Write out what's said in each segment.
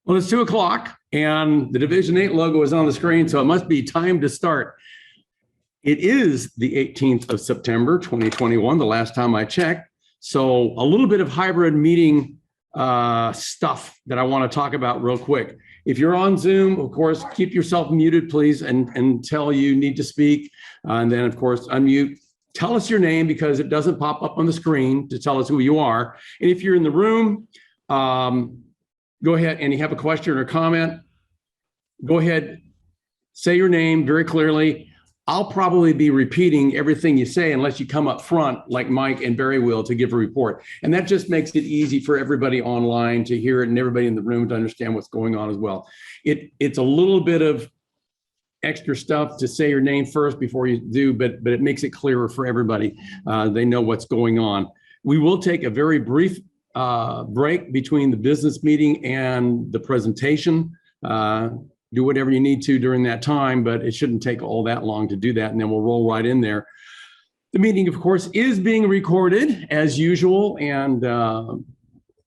Well, it's 2:00 and the Division 8 logo is on the screen, so it must be time to start. It is the 18th of September, 2021, the last time I checked. So a little bit of hybrid meeting stuff that I want to talk about real quick. If you're on Zoom, of course, keep yourself muted, please, until you need to speak. And then, of course, unmute. Tell us your name because it doesn't pop up on the screen to tell us who you are. And if you're in the room, go ahead and you have a question or comment, go ahead, say your name very clearly. I'll probably be repeating everything you say unless you come up front like Mike and Barry will to give a report. And that just makes it easy for everybody online to hear it and everybody in the room to understand what's going on as well. It's a little bit of extra stuff to say your name first before you do, but it makes it clearer for everybody. They know what's going on. We will take a very brief break between the business meeting and the presentation. Do whatever you need to during that time, but it shouldn't take all that long to do that, and then we'll roll right in there. The meeting, of course, is being recorded as usual, and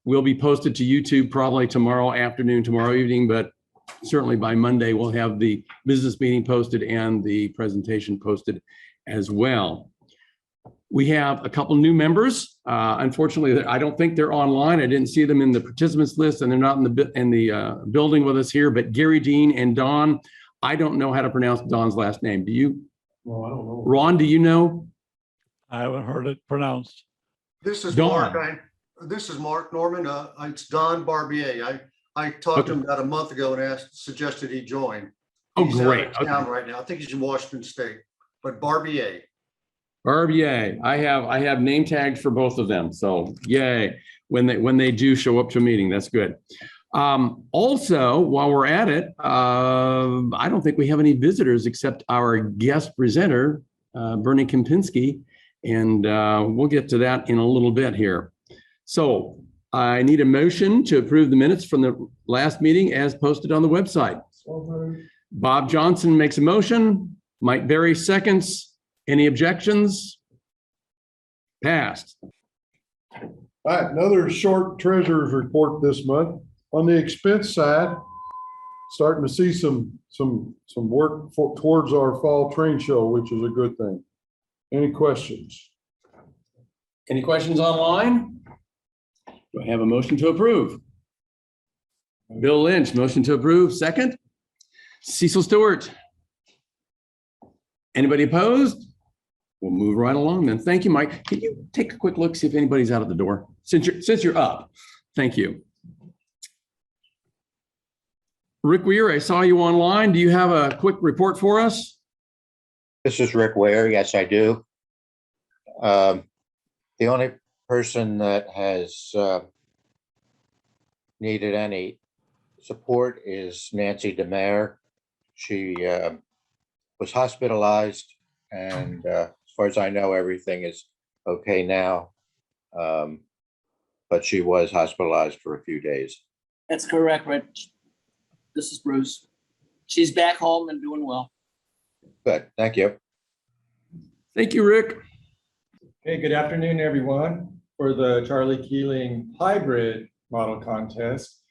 will be posted to YouTube probably tomorrow afternoon, tomorrow evening, but certainly by Monday we'll have the business meeting posted and the presentation posted as well. We have a couple new members. Unfortunately, I don't think they're online. I didn't see them in the participants list, and they're not in the building with us here. But Gary Dean and Don, I don't know how to pronounce Don's last name. Do you? Well, I don't know. Ron, do you know? I haven't heard it pronounced. This is Don. Mark. This is Mark Norman. It's Don Barbier. I talked to him about a month ago and suggested he join. Oh, He's great. out of town right now. I think he's in Washington State, but Barbier. Barbier. I have name tags for both of them. So yay, when they do show up to a meeting, that's good. Also, while we're at it, I don't think we have any visitors except our guest presenter, Bernie Kempinski, and we'll get to that in a little bit here. So I need a motion to approve the minutes from the last meeting as posted on the website. Bob Johnson makes a motion. Mike Berry seconds. Any objections? Passed. All right, another short treasurer's report this month. On the expense side, starting to see some work towards our fall train show, which is a good thing. Any questions? Any questions online? Do I have a motion to approve? Bill Lynch, motion to approve. Second? Cecil Stewart. Anybody opposed? We'll move right along then. Thank you, Mike. Can you take a quick look, see if anybody's out at the door? Since you're up. Thank you. Rick Weir, I saw you online. Do you have a quick report for us? This is Rick Ware. Yes, I do. The only person that has needed any support is Nancy DeMare. She was hospitalized, and as far as I know, everything is okay now. But she was hospitalized for a few days. That's correct, Rich. This is Bruce. She's back home and doing well. Good, thank you. Thank you, Rick. Hey, good afternoon, everyone. For the Charlie Keeling Hybrid Model Contest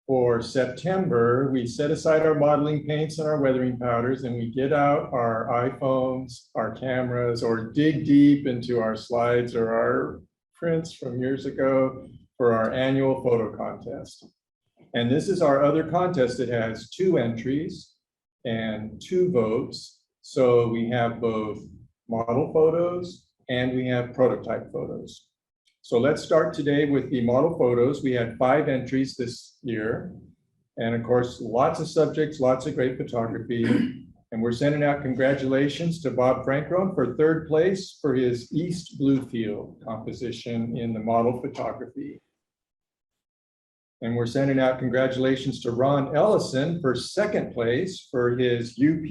for September, we set aside our modeling paints and our weathering powders, and we get out our iPhones, our cameras, or dig deep into our slides or our prints from years ago for our annual photo contest. And this is our other contest that has 2 entries and 2 votes. So we have both model photos and we have prototype photos. So let's start today with the model photos. We had 5 entries this year. And of course, lots of subjects, lots of great photography. And we're sending out congratulations to Bob Frankrone for 3rd place for his East Bluefield composition in the model photography. And we're sending out congratulations to Ron Ellison for 2nd place for his UP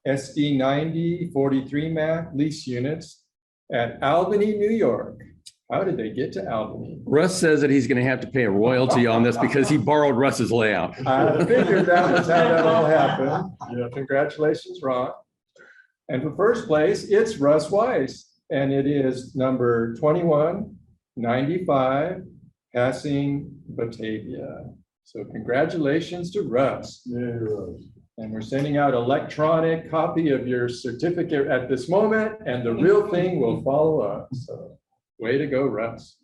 SD90 43 Mac lease units at Albany, New York. How did they get to Albany? Russ says that he's going to have to pay a royalty on this because he borrowed Russ's layout. I figured that was how that all happened. Yeah, congratulations, Ron. And for 1st place, it's Russ Weiss, and it is number 2195, passing Batavia. So congratulations to Russ. Yeah, right. And we're sending out electronic copy of your certificate at this moment, and the real thing will follow up. So way to go, Russ.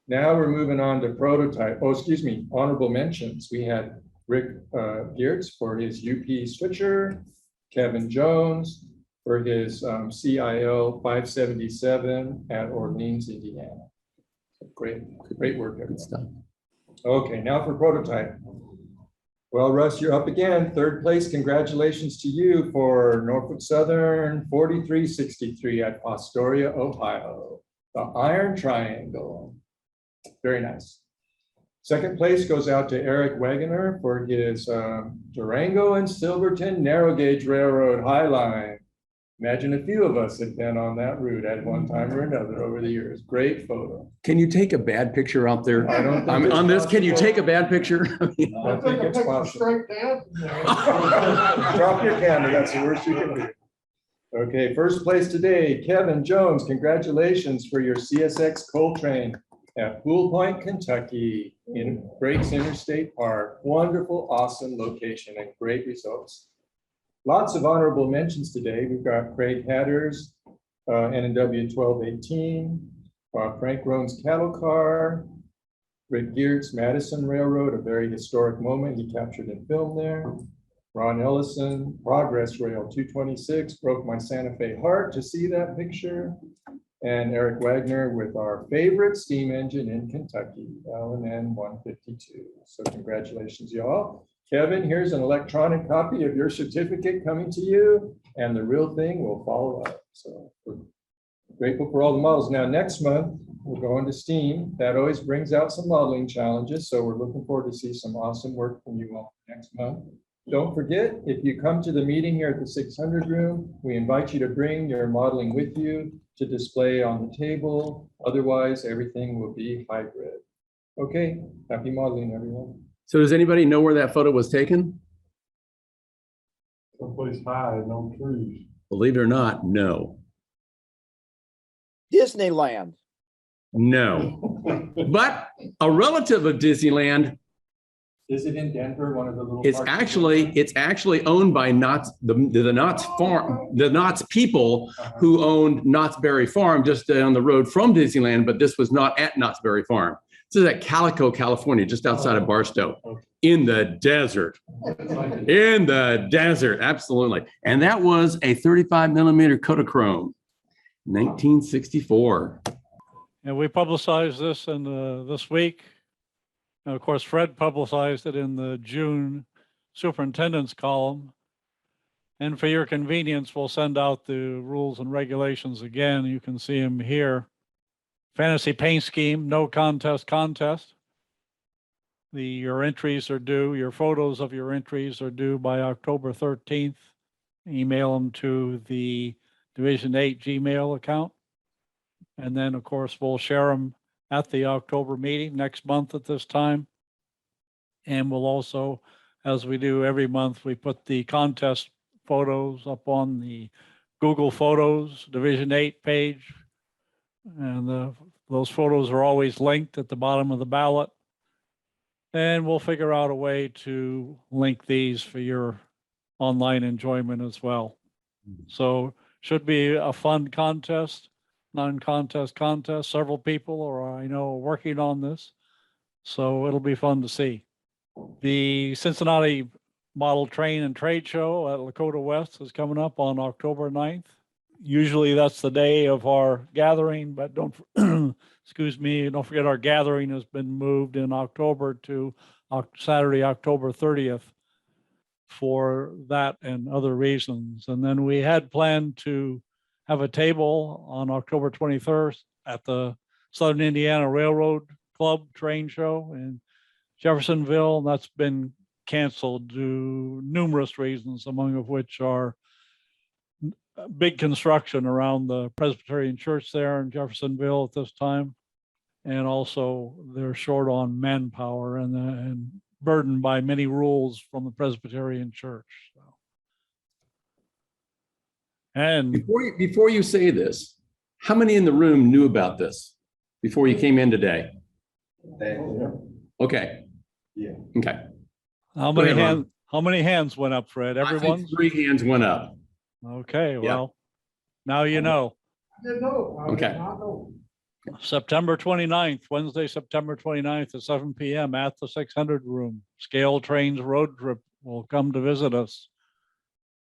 Now we're moving on to prototype. Oh, excuse me, honorable mentions. We had Rick Geertz for his UP switcher, Kevin Jones for his CIL 577 at Orleans, Indiana. So great work, everyone. Good stuff. Okay, now for prototype. Well, Russ, you're up again. Third place. Congratulations to you for Norfolk Southern 4363 at Astoria, Ohio. The Iron Triangle. Very nice. Second place goes out to Eric Wagoner for his Durango and Silverton Narrow Gauge Railroad High Line. Imagine a few of us had been on that route at one time or another over the years. Great photo. Can you take a bad picture out there? I don't think I'm it's on this. Can you possible. take a bad picture? I think it's possible. Drop your camera, that's the worst you can do. Okay, first place today, Kevin Jones, congratulations for your CSX coal train at Pool Point, Kentucky in Breaks Interstate Park. Wonderful, awesome location and great results. Lots of honorable mentions today. We've got Craig Hatters, NW 1218, Frank Roan's cattle car, Rick Geertz, Madison Railroad, a very historic moment he captured in film there. Ron Ellison, Progress Rail 226, broke my Santa Fe heart to see that picture. And Eric Wagner with our favorite steam engine in Kentucky, L&N 152. So congratulations, y'all. Kevin, here's an electronic copy of your certificate coming to you, and the real thing will follow up. So we're grateful for all the models. Now, next month, we're going to STEAM. That always brings out some modeling challenges. So we're looking forward to see some awesome work from you all next month. Don't forget, if you come to the meeting here at the 600 room, we invite you to bring your modeling with you to display on the table. Otherwise, everything will be hybrid. Okay, happy modeling, everyone. So does anybody know where that photo was taken? Someplace high, no trees. Believe it or not, no. Disneyland. No. But a relative of Disneyland, Is it in Denver, one of the little? it's actually owned by Knott's, the Knott's farm, the Knott's people who owned Knott's Berry Farm just down the road from Disneyland, but this was not at Knott's Berry Farm. This is at Calico, California, just outside of Barstow, in the desert. In the desert, absolutely. And that was a 35 millimeter Kodachrome, 1964. And we publicized this in this week. And of course, Fred publicized it in the June superintendent's column. And for your convenience, we'll send out the rules and regulations again. You can see them here. Fantasy paint scheme, no contest. Your entries are due, your photos of your entries are due by October 13th. Email them to the Division 8 Gmail account. And then, of course, we'll share them at the October meeting next month at this time. And we'll also, as we do every month, we put the contest photos up on the Google Photos Division 8 page. And those photos are always linked at the bottom of the ballot. And we'll figure out a way to link these for your online enjoyment as well. So should be a fun contest, non-contest contest. Several people I know are working on this. So it'll be fun to see. The Cincinnati Model Train and Trade Show at Lakota West is coming up on October 9th. Usually that's the day of our gathering, but don't, excuse me, don't forget our gathering has been moved in October to Saturday, October 30th for that and other reasons. And then we had planned to have a table on October 23rd at the Southern Indiana Railroad Club train show in Jeffersonville. And that's been canceled due to numerous reasons, among of which are big construction around the Presbyterian Church there in Jeffersonville at this time. And also they're short on manpower and burdened by many rules from the Presbyterian Church. So. And Before you say this, how many in the room knew about this before you came in today? Okay. Okay. How Go many ahead, Ron. how many hands went up, Fred? I think Everyone's? 3 hands went up. Okay, Yeah. well, now you know. I didn't know. I did Okay. not know. September 29th, Wednesday, September 29th at 7 PM at the 600 room. Scale Trains Road Trip will come to visit us.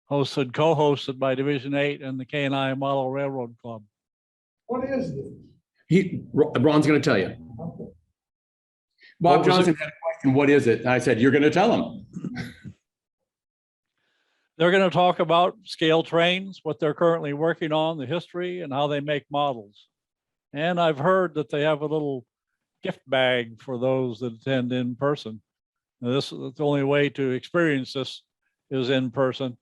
Co-hosted by Division 8 and the K&I Model Railroad Club. What is this? Ron's going to tell you. Okay. What Bob was Johnson had a question, what is it? And I said, you're going to tell him. They're going to talk about scale trains, what they're currently working on, the history, and how they make models. And I've heard that they have a little gift bag for those that attend in person. Now, this is the only way to experience this is in person.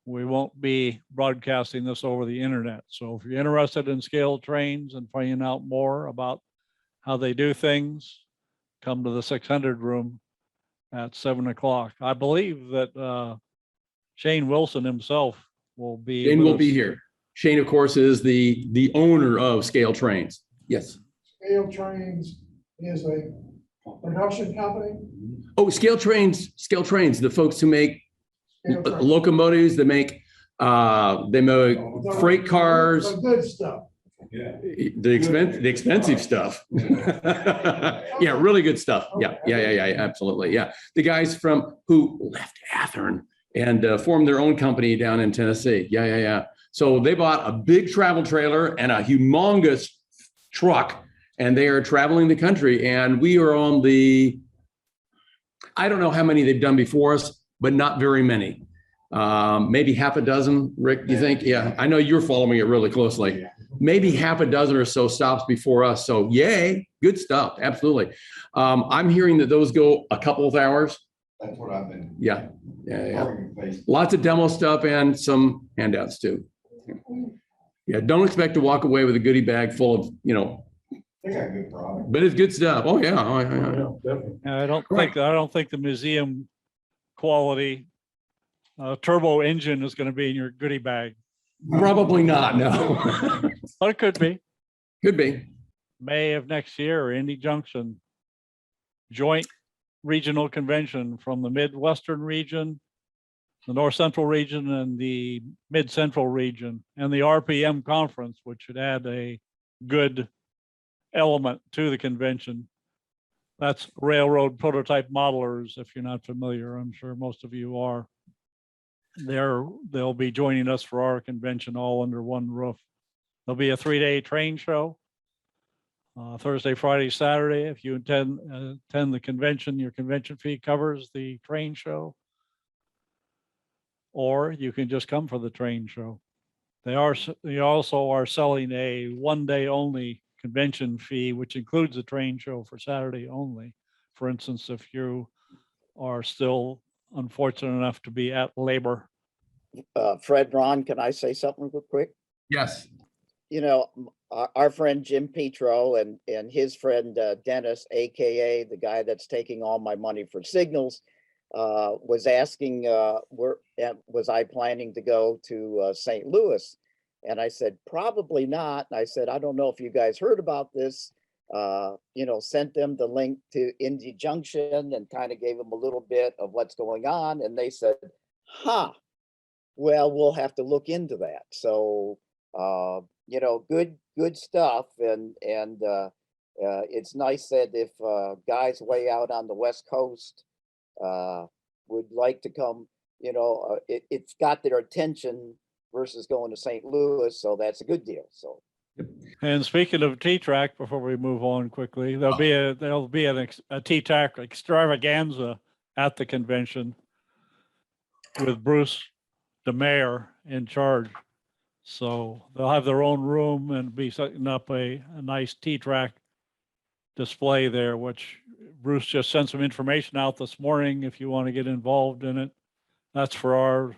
We won't be broadcasting this over the internet. So if you're interested in scale trains and finding out more about how they do things, come to the 600 room at 7 o'clock. I believe that Shane Wilson himself will be. Shane with will be us. here. Shane, of course, is the owner of Scale Trains. Yes. Scale Trains is a production company. Oh, Scale Trains, the folks who make Scale Trains. locomotives, they make freight cars, The good stuff. the expensive stuff. Yeah, really good stuff. Yeah, absolutely. Yeah. The guys who left Athern and formed their own company down in Tennessee. Yeah. So they bought a big travel trailer and a humongous truck, and they are traveling the country. And we are on I don't know how many they've done before us, but not very many. Maybe half a dozen, Rick, you think? Yeah, I know you're following it really closely. Maybe half a dozen or so stops before us. So yay, good stuff. Absolutely. I'm hearing that those go a couple of hours. That's what I've been. Yeah. Face. Lots of demo stuff and some handouts too. Yeah, don't expect to walk away with a goodie bag full of, They got good product. but it's good stuff. Oh yeah. Definitely. I don't think the museum quality turbo engine is going to be in your goodie bag, Probably not, no. but it could be. Could be. May of next year, Indy Junction, joint regional convention from the Midwestern region, the North Central region, and the Mid Central region, and the RPM conference, which should add a good element to the convention. That's Railroad Prototype Modelers. If you're not familiar, I'm sure most of you are. They'll be joining us for our convention all under one roof. There'll be a 3-day train show. Thursday, Friday, Saturday. If you attend the convention, your convention fee covers the train show. Or you can just come for the train show. They also are selling a 1-day only convention fee, which includes the train show for Saturday only. For instance, if you are still unfortunate enough to be at labor. Fred, Ron, can I say something real quick? Yes. Our friend Jim Petro and his friend Dennis, AKA the guy that's taking all my money for signals, was asking, was I planning to go to St. Louis? And I said, probably not. And I said, I don't know if you guys heard about this. Sent them the link to Indy Junction and kind of gave them a little bit of what's going on. And they said, well, we'll have to look into that. So, good stuff. And it's nice that if guys way out on the West Coast would like to come, it's got their attention versus going to St. Louis. So that's a good deal. So. And speaking of T-Track, before we move on quickly, there'll be a T-Track extravaganza at the convention with Bruce the mayor in charge. So they'll have their own room and be setting up a nice T-Track display there, which Bruce just sent some information out this morning if you want to get involved in it. That's for our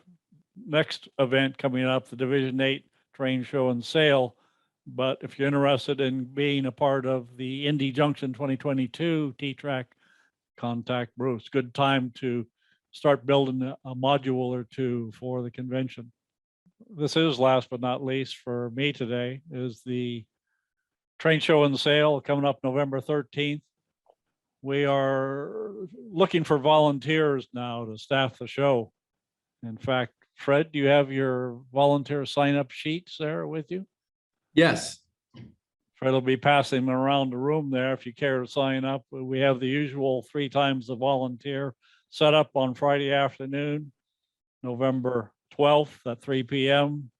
next event coming up, the Division 8 Train Show and Sale. But if you're interested in being a part of the Indy Junction 2022 T-Track, contact Bruce. Good time to start building a module or two for the convention. This is last but not least for me today is the train show and sale coming up November 13th. We are looking for volunteers now to staff the show. In fact, Fred, do you have your volunteer sign-up sheets there with you? Yes. Fred will be passing them around the room there if you care to sign up. We have the usual 3 times the volunteer set up on Friday afternoon, November 12th at 3 p.m.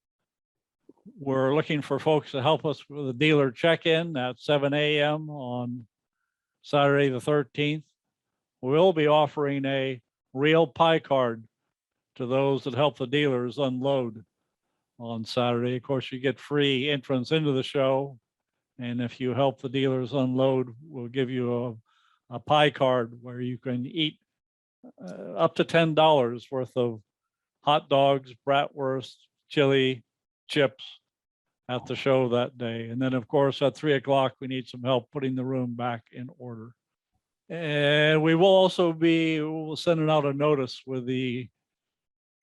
We're looking for folks to help us with a dealer check-in at 7 a.m. on Saturday, the 13th. We'll be offering a real pie card to those that help the dealers unload on Saturday. Of course, you get free entrance into the show. And if you help the dealers unload, we'll give you a pie card where you can eat up to $10 worth of hot dogs, bratwurst, chili, chips at the show that day. And then, of course, at 3 o'clock, we need some help putting the room back in order. And we will also be sending out a notice with the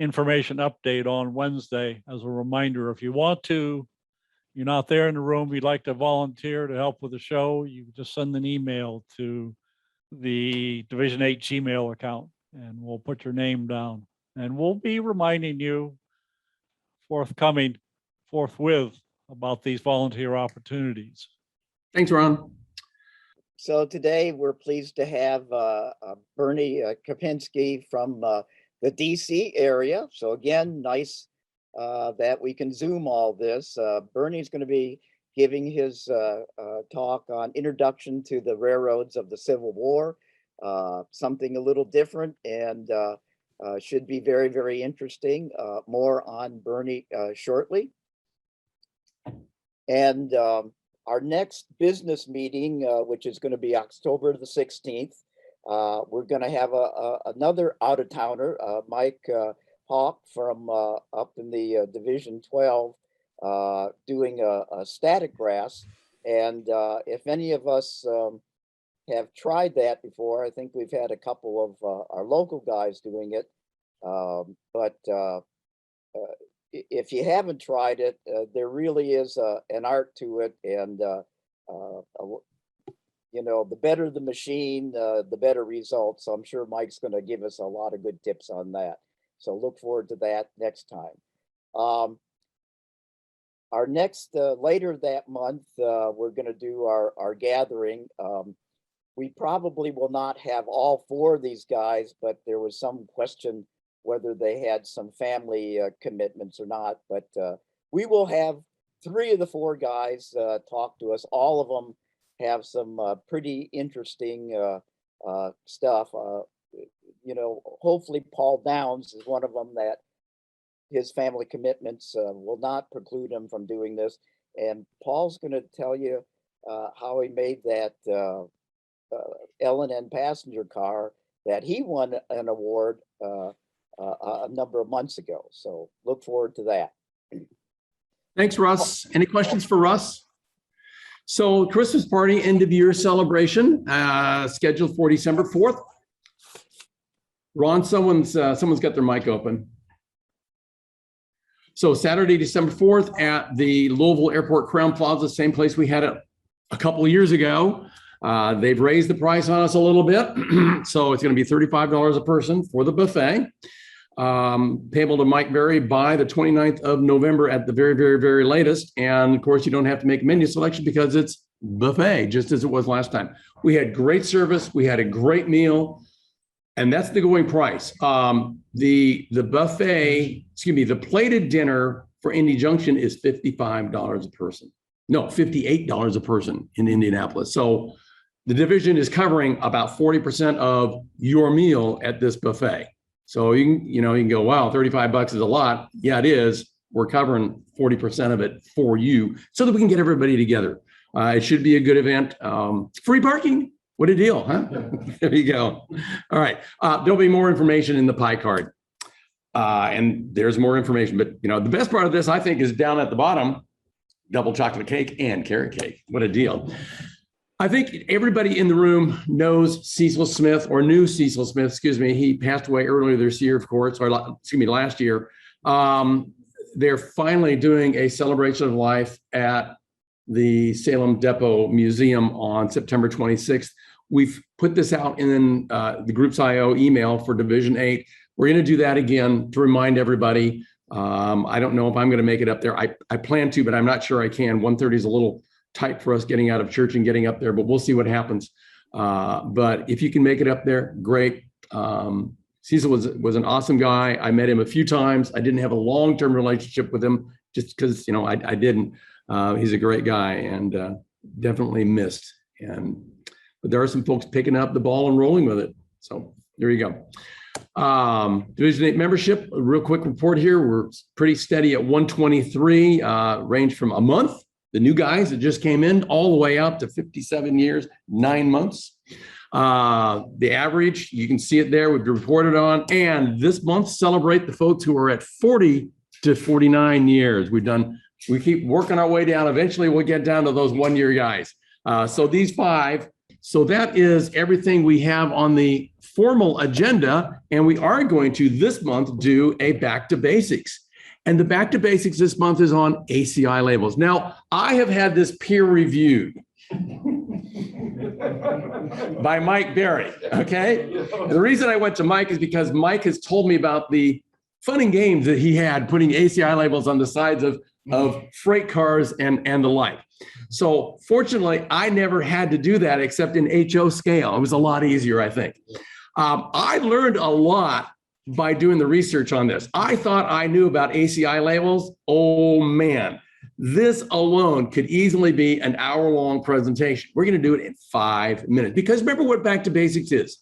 information update on Wednesday as a reminder. If you want to, you're not there in the room, you'd like to volunteer to help with the show, you just send an email to the Division 8 Gmail account and we'll put your name down. And we'll be reminding you forthwith about these volunteer opportunities. Thanks, Ron. So today we're pleased to have Bernie Kapinski from the DC area. So again, nice that we can Zoom all this. Bernie's going to be giving his talk on introduction to the railroads of the Civil War, something a little different and should be very, very interesting. More on Bernie shortly. And our next business meeting, which is going to be October the 16th, we're going to have another out-of-towner, Mike Hawk from up in the Division 12, doing a static grass. And if any of us have tried that before, I think we've had a couple of our local guys doing it. But if you haven't tried it, there really is an art to it. And, you know, the better the machine, the better results. So I'm sure Mike's going to give us a lot of good tips on that. So look forward to that next time. Our next, later that month, we're going to do our gathering. We probably will not have all 4 of these guys, but there was some question whether they had some family commitments or not. But we will have 3 of the 4 guys talk to us. All of them have some pretty interesting stuff. You know, hopefully Paul Downs is one of them that his family commitments will not preclude him from doing this. And Paul's going to tell you how he made that L&N passenger car that he won an award a number of months ago. So look forward to that. Thanks, Russ. Any questions for Russ? So Christmas party, end of year celebration, scheduled for December 4th. Ron, someone's got their mic open. So Saturday, December 4th at the Louisville Airport Crown Plaza, same place we had it a couple of years ago. They've raised the price on us a little bit. So it's going to be $35 a person for the buffet. Payable to Mike Berry by the 29th of November at the very, very, very latest. And of course, you don't have to make a menu selection because it's buffet, just as it was last time. We had great service. We had a great meal. And that's the going price. The buffet, excuse me, the plated dinner for Indy Junction is $55 a person. No, $58 a person in Indianapolis. So the division is covering about 40% of your meal at this buffet. So you can go, wow, $35 is a lot. Yeah, it is. We're covering 40% of it for you so that we can get everybody together. It should be a good event. Free parking. What a deal, huh? There you go. All right. There'll be more information in the pie card. And there's more information. But, you know, the best part of this, I think, is down at the bottom, double chocolate cake and carrot cake. What a deal. I think everybody in the room knows Cecil Smith, or knew Cecil Smith, excuse me. He passed away earlier this year, of course, or last year. They're finally doing a celebration of life at the Salem Depot Museum on September 26th. we've put this out in the group's IO email for Division 8. We're going to do that again to remind everybody. I don't know if I'm going to make it up there. I plan to, but I'm not sure I can. 1:30 is a little tight for us getting out of church and getting up there, but we'll see what happens. But if you can make it up there, great. Cecil was an awesome guy. I met him a few times. I didn't have a long-term relationship with him just because, I didn't. He's a great guy and definitely missed. But there are some folks picking up the ball and rolling with it. So there you go. Division 8 membership, a real quick report here. We're pretty steady at 123, range from a month, the new guys that just came in, all the way up to 57 years, 9 months. The average, you can see it there, we've reported on. And this month, celebrate the folks who are at 40 to 49 years. We keep working our way down. Eventually, we'll get down to those 1-year guys. So these 5. So that is everything we have on the formal agenda. And we are going to this month do a back to basics. And the back to basics this month is on ACI labels. Now, I have had this peer reviewed by Mike Berry. Okay. And the reason I went to Mike is because Mike has told me about the fun and games that he had putting ACI labels on the sides of freight cars and the like. So fortunately, I never had to do that except in HO scale. It was a lot easier, I think. I learned a lot by doing the research on this. I thought I knew about ACI labels. Oh man, this alone could easily be an hour-long presentation. We're going to do it in 5 minutes because remember what back to basics is.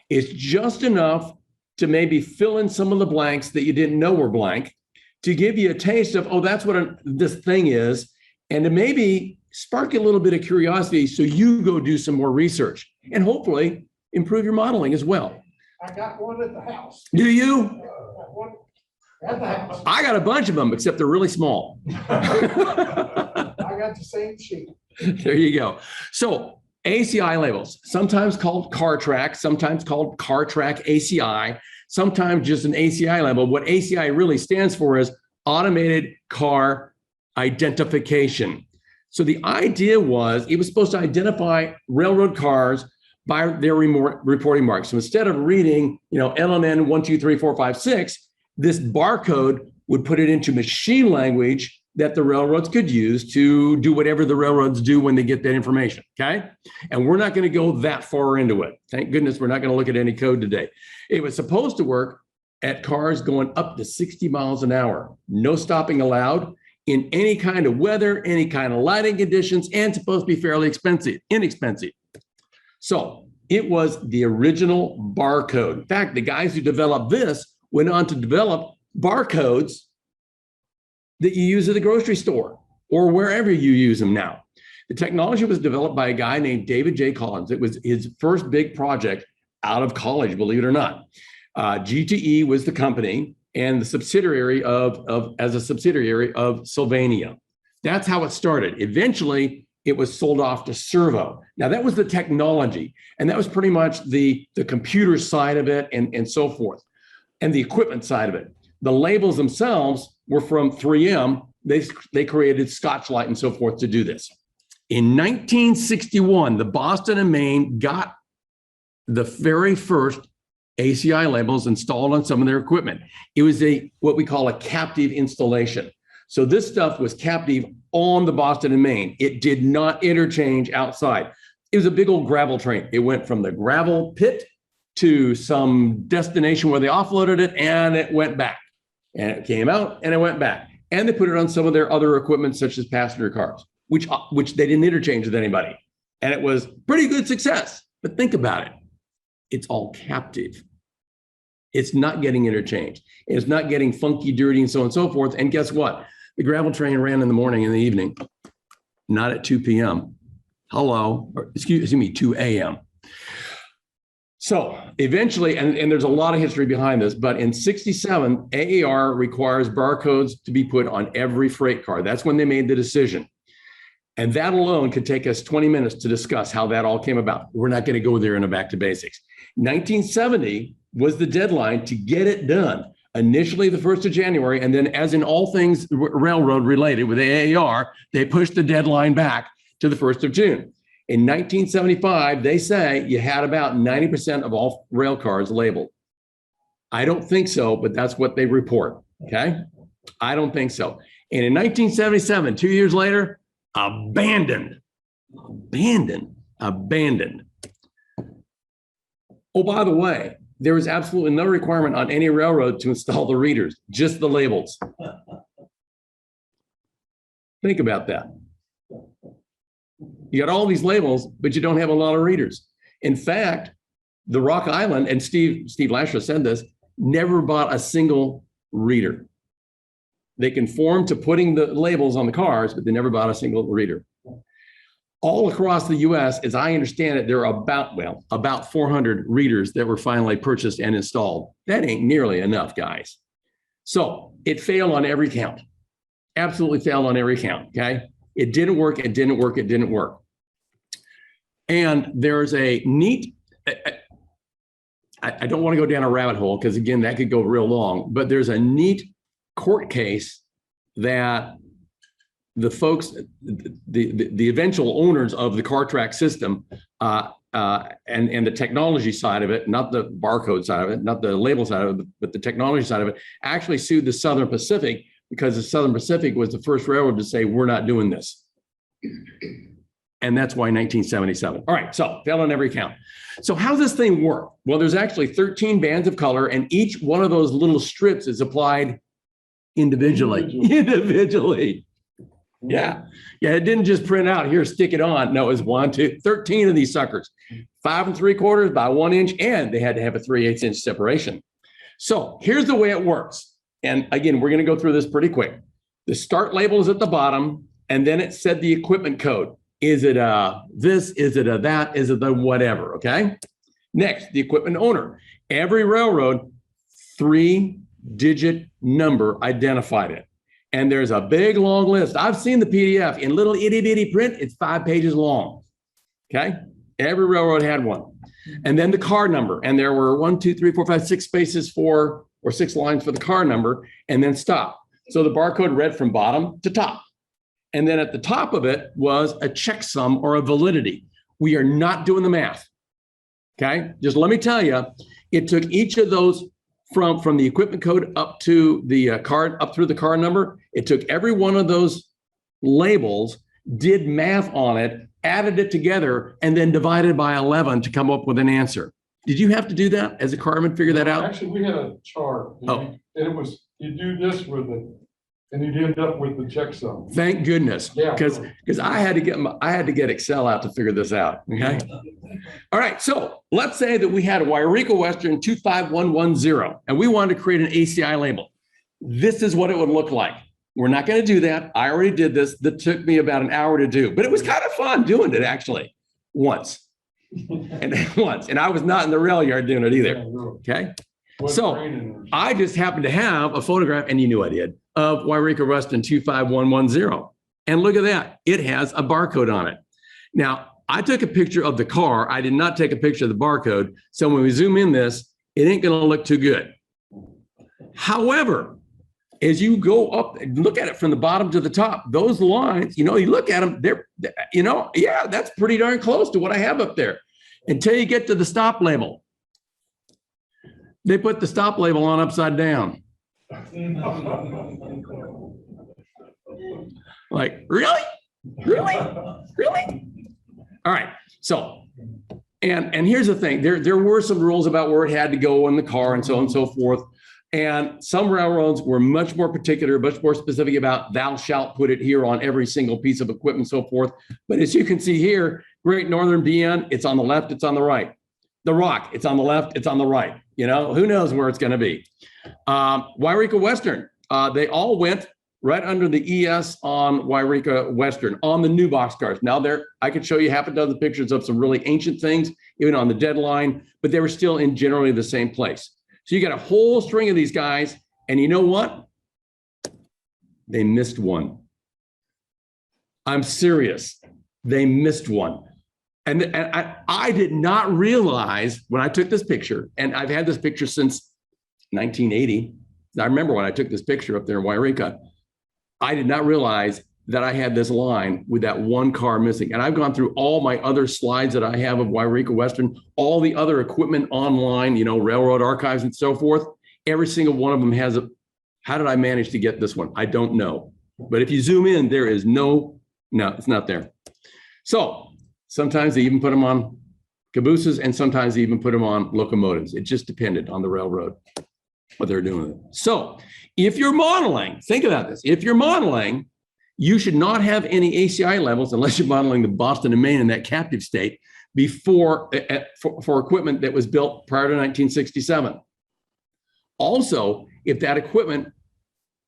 It's just enough to maybe fill in some of the blanks that you didn't know were blank, to give you a taste of, oh, that's what this thing is, and to maybe spark a little bit of curiosity so you go do some more research and hopefully improve your modeling as well. I got one at the house. Do you? One at the house. I got a bunch of them, except they're really small. I got the same sheet. There you go. So ACI labels, sometimes called car track, sometimes called car track ACI, sometimes just an ACI label. What ACI really stands for is automated car identification. So the idea was it was supposed to identify railroad cars by their reporting marks. So instead of reading, LNN 1, 2, 3, 4, 5, 6, this barcode would put it into machine language that the railroads could use to do whatever the railroads do when they get that information, okay? And we're not gonna go that far into it. Thank goodness we're not gonna look at any code today. It was supposed to work at cars going up to 60 miles an hour, no stopping allowed in any kind of weather, any kind of lighting conditions, and supposed to be fairly inexpensive. So it was the original barcode. In fact, the guys who developed this went on to develop barcodes that you use at the grocery store or wherever you use them now. The technology was developed by a guy named David J. Collins. It was his first big project out of college, believe it or not. GTE was the company and the subsidiary as a subsidiary of Sylvania. That's how it started. Eventually, it was sold off to Servo. Now that was the technology, and that was pretty much the computer side of it and so forth, and the equipment side of it. The labels themselves were from 3M. They created Scotch-Lite and so forth to do this. In 1961, the Boston and Maine got the very first ACI labels installed on some of their equipment. It was what we call a captive installation. So this stuff was captive on the Boston and Maine. It did not interchange outside. It was a big old gravel train. It went from the gravel pit to some destination where they offloaded it and it went back. And it came out and it went back. And they put it on some of their other equipment, such as passenger cars, which they didn't interchange with anybody. And it was pretty good success. But think about it. It's all captive. It's not getting interchanged. It's not getting funky, dirty, and so on and so forth. And guess what? The gravel train ran in the morning and the evening, not at 2 p.m. Hello, or excuse me, 2 a.m. So eventually, and there's a lot of history behind this, but in 67, AAR requires barcodes to be put on every freight car. That's when they made the decision. And that alone could take us 20 minutes to discuss how that all came about. We're not going to go there in a back to basics. 1970 was the deadline to get it done. Initially the 1st of January, and then as in all things railroad related with AAR, they pushed the deadline back to the 1st of June. In 1975, they say you had about 90% of all rail cars labeled. I don't think so, but that's what they report. Okay. I don't think so. And in 1977, 2 years later, abandoned. Oh, by the way, there is absolutely no requirement on any railroad to install the readers, just the labels. Think about that. You got all these labels, but you don't have a lot of readers. In fact, the Rock Island, and Steve Lasher said this, never bought a single reader. They conform to putting the labels on the cars, but they never bought a single reader. All across the US, as I understand it, there are about 400 readers that were finally purchased and installed. That ain't nearly enough, guys. So it failed on every count. Absolutely failed on every count, okay? It didn't work, it didn't work, it didn't work. And there's a neat, I don't want to go down a rabbit hole because again, that could go real long, but there's a neat court case that the folks, the eventual owners of the car track system and the technology side of it, not the barcode side of it, not the label side of it, but the technology side of it, actually sued the Southern Pacific because the Southern Pacific was the first railroad to say, we're not doing this. And that's why 1977. All right, so failed on every count. So how's this thing work? Well, there's actually 13 bands of color, and each one of those little strips is applied individually. Yeah, it didn't just print out, here, stick it on. No, it was 13 of these suckers, 5 3/4 by 1 inch, and they had to have a 3/8 inch separation. So here's the way it works. And again, we're going to go through this pretty quick. The start label is at the bottom, and then it said the equipment code. Is it a this? Is it a that? Is it the whatever? Okay. Next, the equipment owner. Every railroad, 3-digit number identified it. And there's a big long list. I've seen the PDF in little itty bitty print. It's 5 pages long. Okay. Every railroad had one. And then the car number. And there were 1, 2, 3, 4, 5, 6 spaces for, or 6 lines for the car number, and then stop. So the barcode read from bottom to top. And then at the top of it was a checksum or a validity. We are not doing the math. Okay. Just let me tell you, it took each of those from the equipment code up to the card, up through the car number. It took every one of those labels, did math on it, added it together, and then divided by 11 to come up with an answer. Did you have to do that as a carman, figure that out? Actually, we had a chart. Oh. And it was, you do this with it, and you'd end up with the checksum. Thank goodness, Yeah. because I had to get Excel out to figure this out. Okay. All right. So let's say that we had a Yreka Western 25110, and we wanted to create an ACI label. This is what it would look like. We're not going to do that. I already did this. That took me about an hour to do, but it was kind of fun doing it actually once. And I was not in the rail yard doing it either. Okay. So I just happened to have a photograph, and you knew I did, of Yreka Western 25110. And look at that. It has a barcode on it. Now, I took a picture of the car. I did not take a picture of the barcode. So when we zoom in this, it ain't going to look too good. However, as you go up and look at it from the bottom to the top, those lines, you look at them, they're, yeah, that's pretty darn close to what I have up there until you get to the stop label. They put the stop label on upside down. Like, really? All right. So, and here's the thing, there were some rules about where it had to go in the car and so on and so forth. And some railroads were much more particular, much more specific about thou shalt put it here on every single piece of equipment and so forth. But as you can see here, Great Northern BN, it's on the left, it's on the right. The Rock, it's on the left, it's on the right. Who knows where it's going to be. Yreka Western, they all went right under the ES on Yreka Western on the new boxcars. Now I could show you half a dozen pictures of some really ancient things, even on the deadline, but they were still in generally the same place. So you got a whole string of these guys, and you know what? They missed one. I'm serious. They missed one. And I did not realize when I took this picture, and I've had this picture since 1980. I remember when I took this picture up there in Yreka, I did not realize that I had this line with that one car missing. And I've gone through all my other slides that I have of Yreka Western, all the other equipment online, you know, railroad archives and so forth. Every single one of them has a, how did I manage to get this one? I don't know. But if you zoom in, there is no, it's not there. So sometimes they even put them on cabooses and sometimes they even put them on locomotives. It just depended on the railroad, what they're doing with it. So if you're modeling, think about this. If you're modeling, you should not have any ACI levels unless you're modeling the Boston and Maine in that captive state before for equipment that was built prior to 1967. Also, if that equipment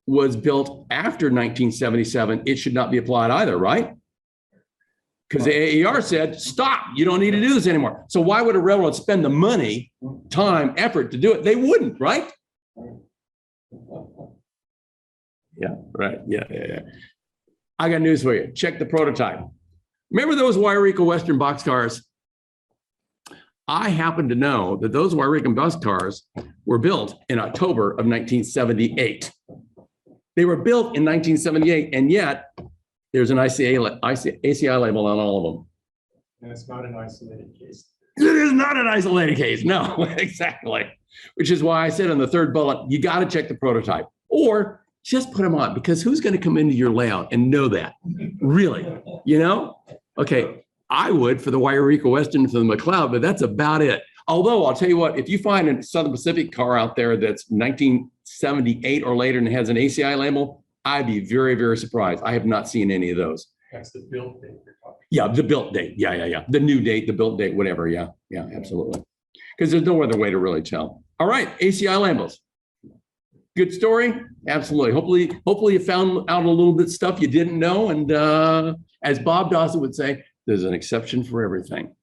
was built after 1977, it should not be applied either, right? Because the AER said, stop, you don't need to do this anymore. So why would a railroad spend the money, time, effort to do it? They wouldn't, right? Yeah, right. Yeah. I got news for you. Check the prototype. Remember those Yreka Western boxcars? I happen to know that those Yreka boxcars were built in October of 1978. They were built in 1978, and yet there's an ACI label on all of them. And it's not an isolated case. It is not an isolated case. No, exactly. Which is why I said on the third bullet, you got to check the prototype or just put them on, because who's going to come into your layout and know that? Really? You know? Okay, I would for the Yreka Western, for the McLeod, but that's about it. Although I'll tell you what, if you find a Southern Pacific car out there that's 1978 or later and has an ACI label, I'd be very, very surprised. I have not seen any of those. That's the build date you're talking. Yeah, the built date. Yeah. The new date, the built date, whatever. Yeah, absolutely. Because there's no other way to really tell. All right, ACI labels. Good story? Absolutely. Hopefully you found out a little bit stuff you didn't know. And as Bob Dawson would say, there's an exception for everything.